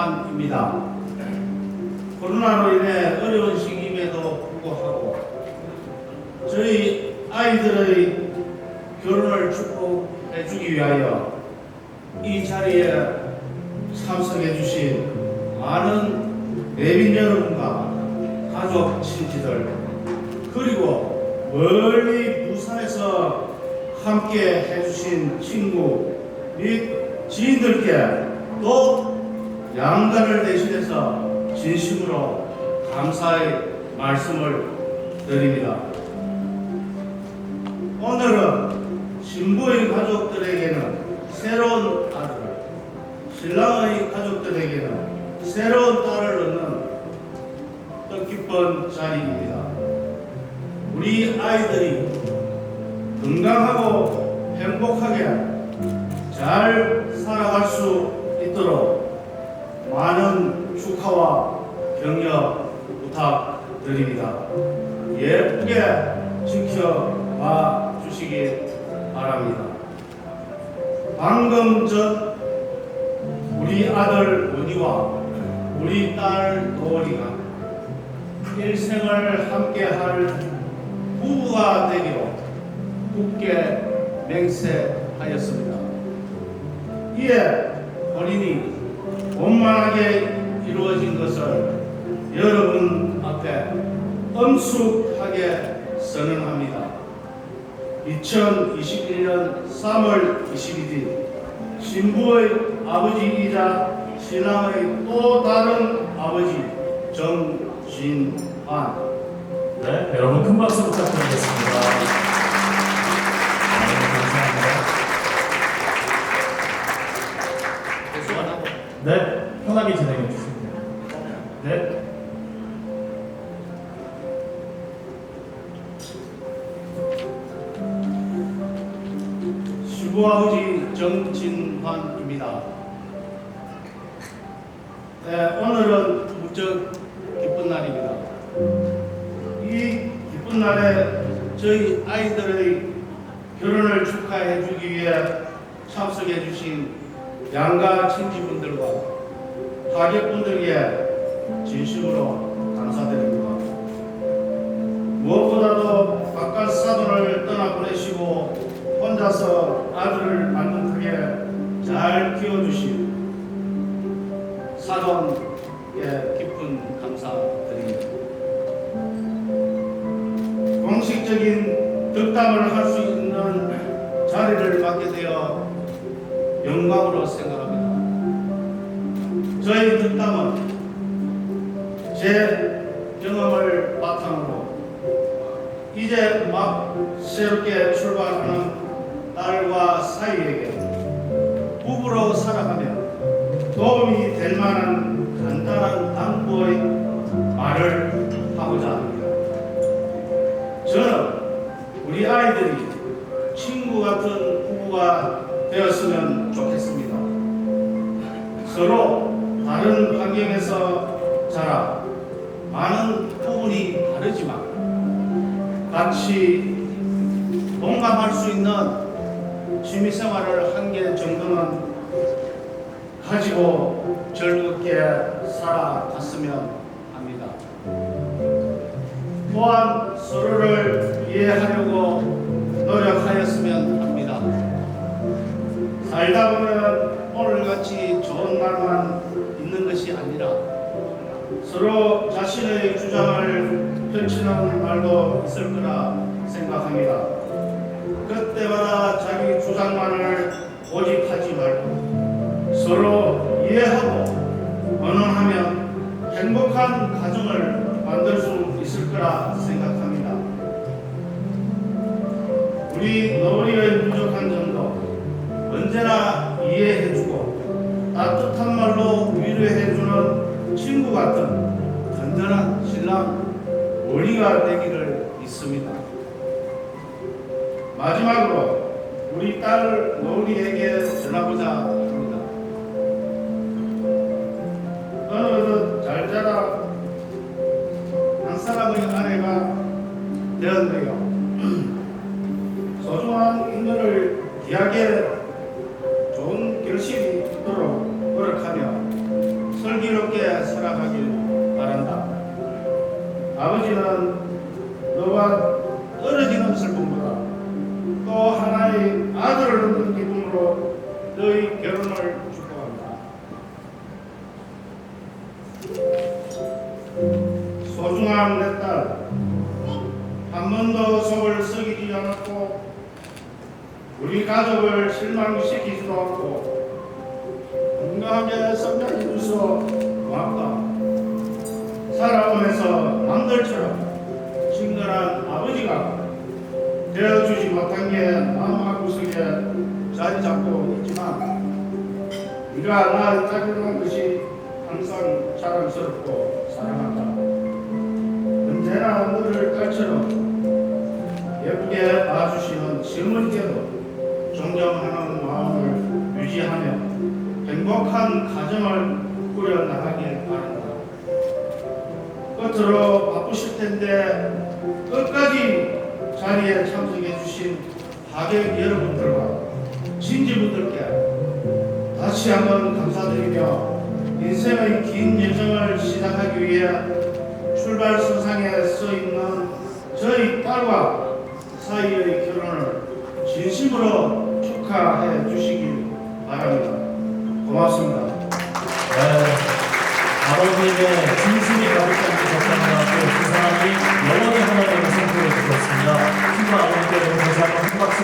정진환입니다. 코로나로 인해 어려운 시기임에도 불구하고 저희 아이들의 결혼을 축복해주기 위하여 이 자리에 참석해 주신 많은 내빈 여러분과 가족, 친지들, 그리고 멀리 부산에서 함께 해주신 친구 및 지인들께 또 양가를 대신해서 진심으로 감사의 말씀을 드립니다. 오늘은 신부의 가족들에게는 새로운 아들을, 신랑의 가족들에게는 새로운 딸을 얻는 뜻깊은 자리입니다. 우리 아이들이 건강하고 행복하게 잘 살아갈 수 있도록 많은 축하와 격려 부탁드립니다. 예쁘게 지켜봐 주시기 바랍니다. 방금 전 우리 아들 원희와 우리 딸 도원이가 일생을 함께할 부부가 되기로 굳게 맹세하였습니다. 이에 본인이 원만하게 이루어진 것을 여러분 앞에 엄숙하게 선언합니다. 2021년 3월 21일 신부의 아버지이자 신랑의 또 다른 아버지 정진환. 네, 여러분 큰 박수 부탁드리겠습니다. 네, 편하게 진행해 주시면 됩니다. 네. 신부아버지 정진환입니다. 네, 오늘은 무척 기쁜 날입니다. 이 기쁜 날에 저희 아이들의 결혼을 축하해 주기 위해 참석해 주신 양가 친지분들과 가족분들께 진심으로 감사드립니다. 무엇보다도 바깥 사돈을 떠나보내시고 혼자서 아들을 만족하게 잘 키워주신 사돈께 깊은 감사드립니다. 공식적인 덕담을 할 수 있는 자리를 맡게 되어 영광으로 생각합니다. 저희 덕담은 제 경험을 바탕으로 이제 막 새롭게 출발하는 딸과 사위에게 부부로 살아가며 도움이 될 만한 간단한 당부의 말을 하고자 합니다. 저는 우리 아이들이 친구 같은 부부가 되었으면 좋겠습니다. 서로 다른 환경에서 자라 많은 부분이 다르지만 같이 공감할 수 있는 취미생활을 한 개 정도는 가지고 즐겁게 살아갔으면 합니다. 또한 서로를 이해하려고 노력하였으면 합니다. 살다 보면 오늘같이 좋은 날만 있는 것이 아니라 서로 자신의 주장을 펼치는 날도 있을 거라 생각합니다. 그때마다 자기 주장만을 고집하지 말고 서로 이해하고 언언하면 행복한 가정을 만들 수 있을 거라 생각합니다. 우리 노을이의 부족한 점도 언제나 이해해주고 따뜻한 말로 위로해주는 친구 같은 든든한 신랑 원희가 되기를 믿습니다. 마지막으로 우리 딸 노을이에게 전하고자 합니다. 너는 잘 자라 한 사람의 아내가 되었네요. 소중한 인연을 귀하게 좋은 결실이 있도록 노력하며 설계 살아가길 바란다. 아버지는 너와 떨어지는 슬픔보다 또 하나의 아들을 얻는 기쁨으로 너희 결혼을 축복합니다. 소중한 내 딸, 한 번도 속을 썩이지 않았고 우리 가족을 실망시키지도 않고 건강하게 성장해 주셔서 고맙다. 살아오면서 남들처럼 친근한 아버지가 되어주지 못한 게 마음구석에 자리 잡고 있지만 네가 나를 따르는 것이 항상 자랑스럽고 사랑한다. 언제나 너를 딸처럼 예쁘게 봐주시는 시어머니께도 존경하는 마음을 유지하며 행복한 가정을 꾸려나가길 바란다. 끝으로 바쁘실 텐데 끝까지 자리에 참석해 주신 하객 여러분들과 친지분들께 다시 한번 감사드리며 인생의 긴 여정을 시작하기 위해 출발선상에 서 있는 저희 딸과 사이의 결혼을 진심으로 축하해 주시길 바랍니다. 고맙습니다. 네, 아버님의